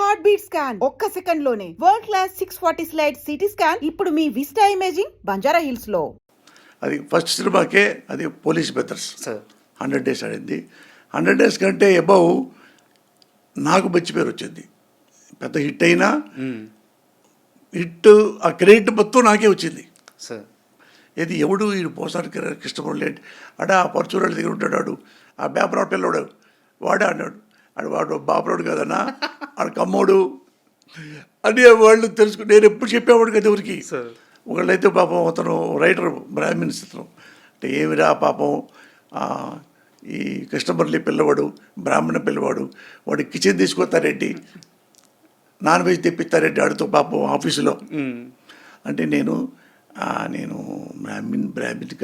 Heart beat scan ఒక్క second లోనే world class 640 slide CT scan ఇప్పుడు మీ విస్టా ఇమేజింగ్ బంజారా హిల్స్ లో. అది ఫస్ట్ సినిమాకే అది పోలీస్ బ్రదర్స్ 100 days ఆడింది. 100 days కంటే అబౌవ్ నాకు మంచి పేరు వచ్చింది. పెద్ద హిట్ అయినా హిట్ ఆ క్రెడిట్ మొత్తం నాకే వచ్చింది. ఇది ఎవడు ఈ పోసారి కృష్ణమురళి అంటే ఆ పరచూరాళ్ళ దగ్గర ఉంటాడు, ఆ బేపరాడు పిల్లవాడు వాడే అన్నాడు. వాడు బాపరాడు కదన్నా, ఆడు కమ్మోడు అని వాళ్ళు తెలుసుకుని నేను ఎప్పుడు చెప్పేవాడు కదా ఎవరికి. ఒకళ్ళైతే పాపం అతను రైటర్ బ్రాహ్మిన్స్ అతను అంటే ఏమిరా పాపం ఈ కృష్ణమురళి పిల్లవాడు బ్రాహ్మణ పిల్లవాడు వాడు కిచెన్ తీసుకొస్తారేంటి, నాన్ వెజ్ తెప్పిస్తారేంటి ఆడితో పాపం ఆఫీసులో అంటే నేను బ్రాహ్మిన్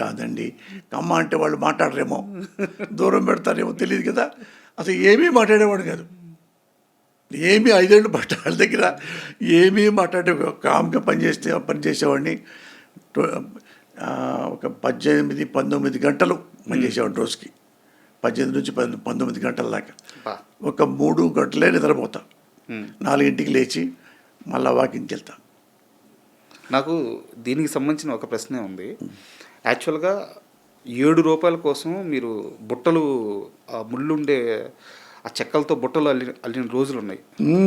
కాదండి, కమ్మ అంటే వాళ్ళు మాట్లాడరేమో, దూరం పెడతారేమో తెలియదు కదా. అసలు ఏమీ మాట్లాడేవాడు కాదు, ఏమీ 5 ఏళ్ళు వాళ్ళ దగ్గర ఏమీ మాట్లాడే కామ్గా పనిచేసేవాడిని. ఒక 18-19 గంటలు పనిచేసేవాడు రోజుకి, 18 నుంచి 19 గంటల దాకా. ఒక 3 గంటలే నిద్రపోతా, 4 లేచి మళ్ళీ వాకింగ్కి వెళ్తా. నాకు దీనికి సంబంధించిన ఒక ప్రశ్నే ఉంది. యాక్చువల్గా 7 రూపాయల కోసం మీరు బుట్టలు ముళ్ళుండే ఆ చెక్కలతో బుట్టలు అల్లిన రోజులు ఉన్నాయి,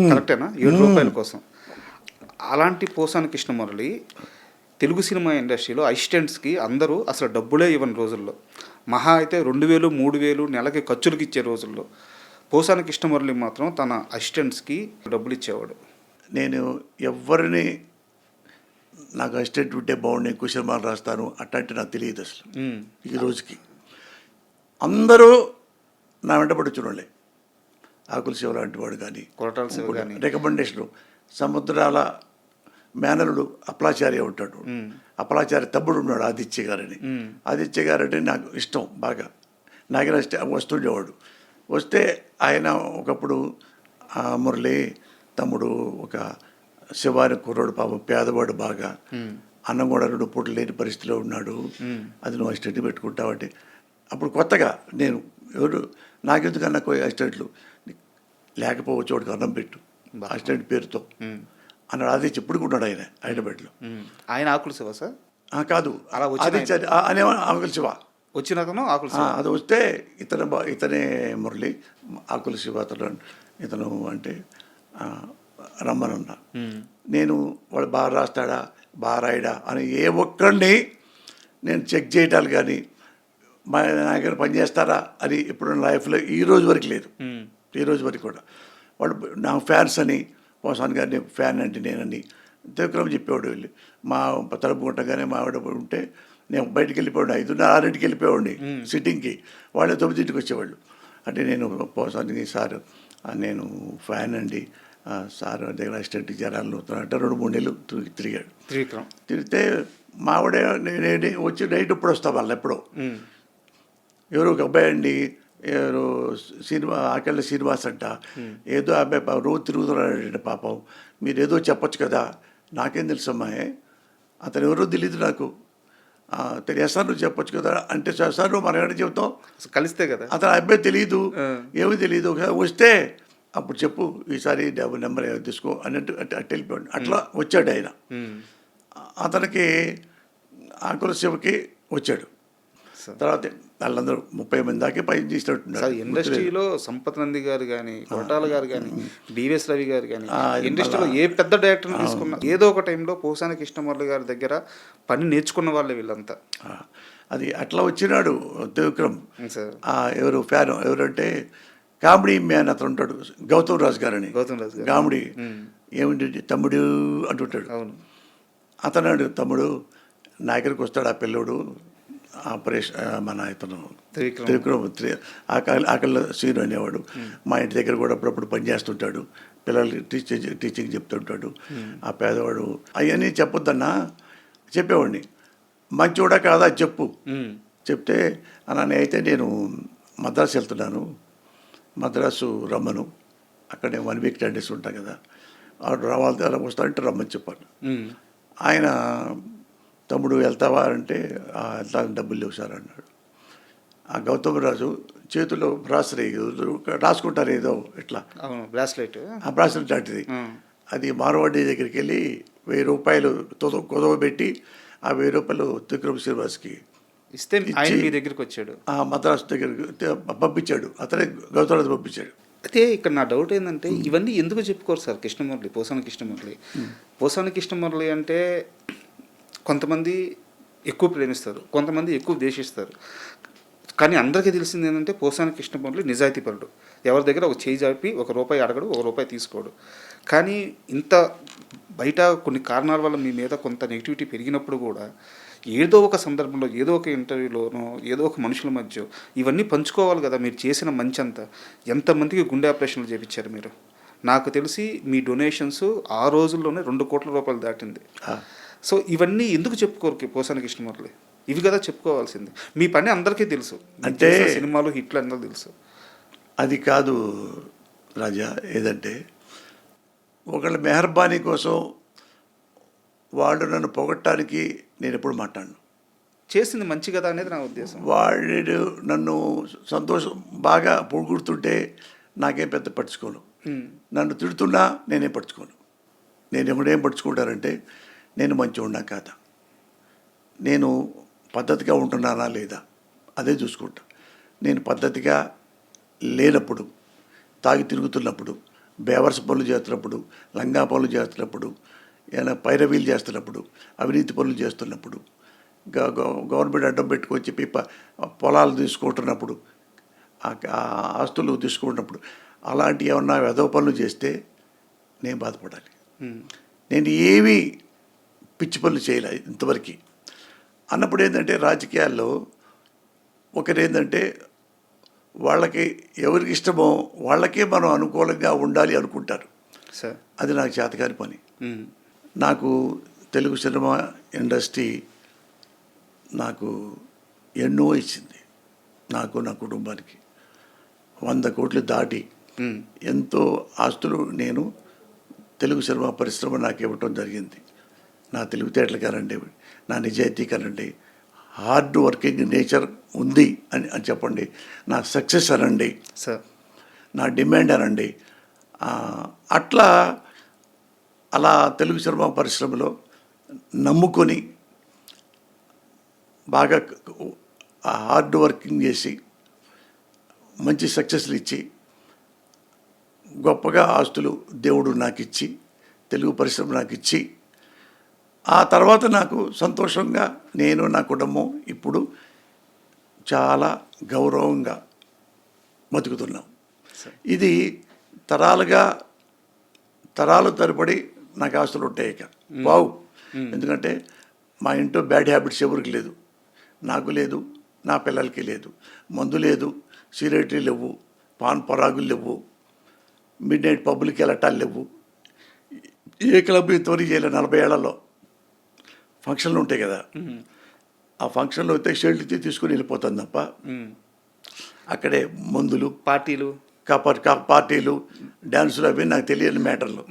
కరెక్టేనా? 7 రూపాయల కోసం. అలాంటి పోసాని కృష్ణమురళి తెలుగు సినిమా ఇండస్ట్రీలో అసిస్టెంట్స్కి అందరూ అసలు డబ్బులే ఇవ్వని రోజుల్లో, మహా అయితే 2000, 3000 నెలకి ఖర్చులకు ఇచ్చే రోజుల్లో పోసాని కృష్ణమురళి మాత్రం తన అసిస్టెంట్స్కి డబ్బులు ఇచ్చేవాడు. నేను ఎవరిని నాకు అసిస్టెంట్ ఉంటే బాగుండే క్వశ్చన్ మార్క్ రాస్తాను అట్లాంటి నాకు తెలియదు అసలు. ఈ రోజుకి అందరూ నా వెంటబడి చూడండి. ఆకుల శివ లాంటి వాడు కానీ, కొరటాల శివ కానీ, రికమెండేషను సముద్రాల మేనలుడు అప్పలాచార్య ఉంటాడు, అప్పలాచార్య తమ్ముడు ఉన్నాడు ఆదిత్య గారని. ఆదిత్య గారంటే నాకు ఇష్టం బాగా, నాకే వస్తుండేవాడు. వస్తే ఆయన ఒకప్పుడు మురళి తమ్ముడు ఒక శివాని కుర్రాడు పాపం పేదవాడు బాగా, అన్నం కూడా 2 పూటలు లేని పరిస్థితిలో ఉన్నాడు, అది నువ్వు అసిస్టెంట్ పెట్టుకుంటావంటే అప్పుడు కొత్తగా నేను ఎవరు నాకెందుకన్నా అసిస్టెంట్లు లేకపోవచ్చు, వాడికి అన్నం పెట్టు అసిస్టెంట్ పేరుతో అన్నాడు. అది చెప్పుడుకున్నాడు ఆయన హైదరాబాద్లో. ఆయన ఆకుల శివ సార్ కాదు, అనే ఆకుల శివ వచ్చిన ఆకుల శివ. అది వస్తే ఇతనే మురళి ఆకుల శివ ఇతను అంటే రమ్మనన్నా. నేను వాడు బాగా రాస్తాడా బాగా రాయడా అని ఏ ఒక్కడిని నేను చెక్ చేయటాలు కానీ మా దగ్గర పనిచేస్తారా అని ఎప్పుడు లైఫ్లో ఈ రోజు వరకు లేదు. ఈ రోజు వరకు కూడా వాడు నా ఫ్యాన్స్ అని, పోసాన్ గారిని ఫ్యాన్ అంటే నేనని త్రివిక్రమ్ చెప్పేవాడు. వెళ్ళి మా తలుపు కొట్టగానే మా ఆవిడ ఉంటే నేను బయటికి వెళ్ళిపోయాడు, 5:30-6 వెళ్ళిపోయాడిని సిట్టింగ్కి, వాళ్ళే 9 వచ్చేవాళ్ళు. అంటే నేను పోసానికి సార్ నేను ఫ్యాన్ అండి, సార్ దగ్గర అసిస్టెంట్ జనాలు అంటే 2-3 నెలలు తిరిగాడు. తిరిగితే మావిడే నేను వచ్చి నైట్ ఇప్పుడు వస్తా వాళ్ళు ఎప్పుడో. ఎవరు ఒక అబ్బాయి అండి, ఎవరు సినిమా ఆకళ్ళ శ్రీనివాస్ అంట, ఏదో అబ్బాయి రోజు తిరుగుతున్నాడండి పాపం, మీరు ఏదో చెప్పొచ్చు కదా. నాకేం తెలుసమ్మా, అతను ఎవరో తెలియదు నాకు, తెలియస్తాను నువ్వు చెప్పొచ్చు కదా అంటే సార్ నువ్వు మన ఏమైనా చెప్తాం కలిస్తే కదా. అతను అబ్బాయి తెలియదు, ఏమీ తెలియదు, వస్తే అప్పుడు చెప్పు ఈసారి నెంబర్ తీసుకో అన్నట్టు అట్టు వెళ్ళిపోయాడు. అట్లా వచ్చాడు ఆయన. అతనికి ఆకుల శివకి వచ్చాడు. తర్వాత వాళ్ళందరూ 30 మంది దాకా పని చేసినట్టున్నారు. ఇండస్ట్రీలో సంపత్ నంది గారు కానీ, కొరటాల గారు కానీ, డివిఎస్ రవి గారు కానీ, ఇండస్ట్రీలో ఏ పెద్ద డైరెక్టర్ని తీసుకున్నా ఏదో ఒక టైంలో పోసాని కృష్ణమురళి గారి దగ్గర పని నేర్చుకున్న వాళ్ళే వీళ్ళంతా. అది అట్లా వచ్చినాడు త్రివిక్రమ్. ఎవరు ఫ్యాన్ ఎవరంటే కామెడీ మ్యాన్ అతను ఉంటాడు, గౌతమ్ రాజు గారని. కామెడీ ఏమిటి తమ్ముడు అంటుంటాడు. అతను తమ్ముడు నా దగ్గరికి వస్తాడు ఆ పిల్లోడు ఆపరేషన్ మన ఇతను త్రివిక్రమ్ ఆకళ్ళ సీను అనేవాడు. మా ఇంటి దగ్గర కూడా అప్పుడప్పుడు పనిచేస్తుంటాడు, పిల్లలకి టీచింగ్ చెప్తుంటాడు. ఆ పేదవాడు అవన్నీ చెప్పొద్దన్నా చెప్పేవాడిని, మంచోడా కాదా చెప్పు. చెప్తే అన్న అయితే నేను మద్రాసు వెళ్తున్నాను, మద్రాసు రమ్మను, అక్కడే 1 వీక్ 10 days ఉంటాను కదా, రావాలి అలా వస్తానంటే రమ్మని చెప్పాను. ఆయన తమ్ముడు వెళ్తావా అంటే వెళ్తాను, డబ్బులు లేవు సార్ అన్నాడు. ఆ గౌతమ్ రాజు చేతిలో బ్రాసరీ రాసుకుంటారు ఏదో ఇట్లా, అవును, బ్రాస్లెట్. ఆ బ్రాసరీ లాంటిది. అది మార్వాడి దగ్గరికి వెళ్ళి 1000 రూపాయలు కుదవబెట్టి ఆ 1000 రూపాయలు త్రివిక్రమ్ శ్రీనివాస్కి ఇస్తే ఆయన ఇచ్చి మీ దగ్గరికి వచ్చాడు. ఆ మద్రాసు దగ్గరికి పంపించాడు. అతనే గౌతమ్ రాజు పంపించాడు. అయితే ఇక్కడ నా డౌట్ ఏంటంటే ఇవన్నీ ఎందుకు చెప్పుకోరు సార్ కృష్ణమురళి, పోసాని కృష్ణమురళి? పోసాని కృష్ణమురళి అంటే కొంతమంది ఎక్కువ ప్రేమిస్తారు, కొంతమంది ఎక్కువ ద్వేషిస్తారు. కానీ అందరికీ తెలిసింది ఏంటంటే పోసాని కృష్ణమురళి నిజాయితీపరుడు. ఎవరి దగ్గర ఒక చేయి జాపి ₹1 అడగడు, ₹1 తీసుకోడు. కానీ ఇంత బయట కొన్ని కారణాల వల్ల మీ మీద కొంత నెగిటివిటీ పెరిగినప్పుడు కూడా ఏదో ఒక సందర్భంలో, ఏదో ఒక ఇంటర్వ్యూలోనో, ఏదో ఒక మనుషుల మధ్య ఇవన్నీ పంచుకోవాలి కదా. మీరు చేసిన మంచి అంతా ఎంతమందికి గుండె ఆపరేషన్లు చేయించారు మీరు? నాకు తెలిసి మీ డొనేషన్స్ ఆ రోజుల్లోనే ₹2 కోట్ల దాటింది. సో ఇవన్నీ ఎందుకు చెప్పుకోరు పోసాని కృష్ణమురళి? ఇవి కదా చెప్పుకోవాల్సింది. మీ పని అందరికీ తెలుసు, అంటే సినిమాలు హిట్లు అందరూ తెలుసు. అది కాదు రాజా, ఏదంటే ఒకళ్ళ మెహర్బానీ కోసం వాళ్ళు నన్ను పొగట్టడానికి నేను ఎప్పుడు మాట్లాడను. చేసింది మంచి కదా అనేది నా ఉద్దేశం. వాడు నన్ను సంతోషం బాగా పొగుడుతుంటే నాకేం పెద్ద పట్టించుకోను. నన్ను తిడుతున్నా నేనేం పట్టించుకోను. నేను ఎప్పుడేం పట్టించుకుంటానంటే నేను మంచిగా కాదా, నేను పద్ధతిగా ఉంటున్నానా లేదా, అదే చూసుకుంటా. నేను పద్ధతిగా లేనప్పుడు, తాగి తిరుగుతున్నప్పుడు, బేవర్స్ పనులు చేస్తున్నప్పుడు, లంగా పనులు చేస్తున్నప్పుడు, ఏమైనా పైరవీలు చేస్తున్నప్పుడు, అవినీతి పనులు చేస్తున్నప్పుడు, గవర్నమెంట్ అడ్డం పెట్టుకొని చెప్పి పొలాలు తీసుకుంటున్నప్పుడు, ఆస్తులు తీసుకుంటున్నప్పుడు, అలాంటి ఏమన్నా వెధవ పనులు చేస్తే నేను బాధపడాలి. నేను ఏమీ పిచ్చి పనులు చేయలే ఇంతవరకు. అన్నప్పుడు ఏంటంటే రాజకీయాల్లో ఒకరేంటంటే వాళ్ళకి ఎవరికి ఇష్టమో వాళ్ళకే మనం అనుకూలంగా ఉండాలి అనుకుంటారు. సార్ అది నాకు చేతకాని పని. నాకు తెలుగు సినిమా ఇండస్ట్రీ నాకు ఎన్నో ఇచ్చింది, నాకు నా కుటుంబానికి 100 కోట్లు దాటి ఎంతో ఆస్తులు నేను తెలుగు సినిమా పరిశ్రమ నాకు ఇవ్వటం జరిగింది. నా తెలివితేటలు కానండి, నా నిజాయితీ కానండి, హార్డ్ వర్కింగ్ నేచర్ ఉంది అని చెప్పండి, నా సక్సెస్ అనండి, సార్ నా డిమాండ్ అనండి. అట్లా అలా తెలుగు సినిమా పరిశ్రమలో నమ్ముకొని బాగా హార్డ్ వర్కింగ్ చేసి మంచి సక్సెస్లు ఇచ్చి గొప్పగా ఆస్తులు దేవుడు నాకు ఇచ్చి, తెలుగు పరిశ్రమ నాకు ఇచ్చి, ఆ తర్వాత నాకు సంతోషంగా నేను నా కుటుంబం ఇప్పుడు చాలా గౌరవంగా బతుకుతున్నాం. ఇది తరాలు తరబడి నాకు ఆస్తులు ఉంటాయి. ఇక బావు, ఎందుకంటే మా ఇంట్లో బ్యాడ్ హ్యాబిట్స్ ఎవరికి లేదు, నాకు లేదు, నా పిల్లలకి లేదు. మందు లేదు, సిగరెట్లు లేవు, పాన్ పరాగులు లేవు, మిడ్ నైట్ పబ్లిక్ వెళ్ళటాలు లేవు. ఏ క్లబ్ ఇంతవరకు చేయలేదు 40 ఏళ్లలో. ఫంక్షన్లు ఉంటాయి కదా, ఆ ఫంక్షన్లో అయితే షెల్ట్ తీసుకుని వెళ్ళిపోతాను తప్ప అక్కడే మందులు, పార్టీలు, పార్టీలు, డ్యాన్సులు అవి నాకు తెలియని మ్యాటర్లు.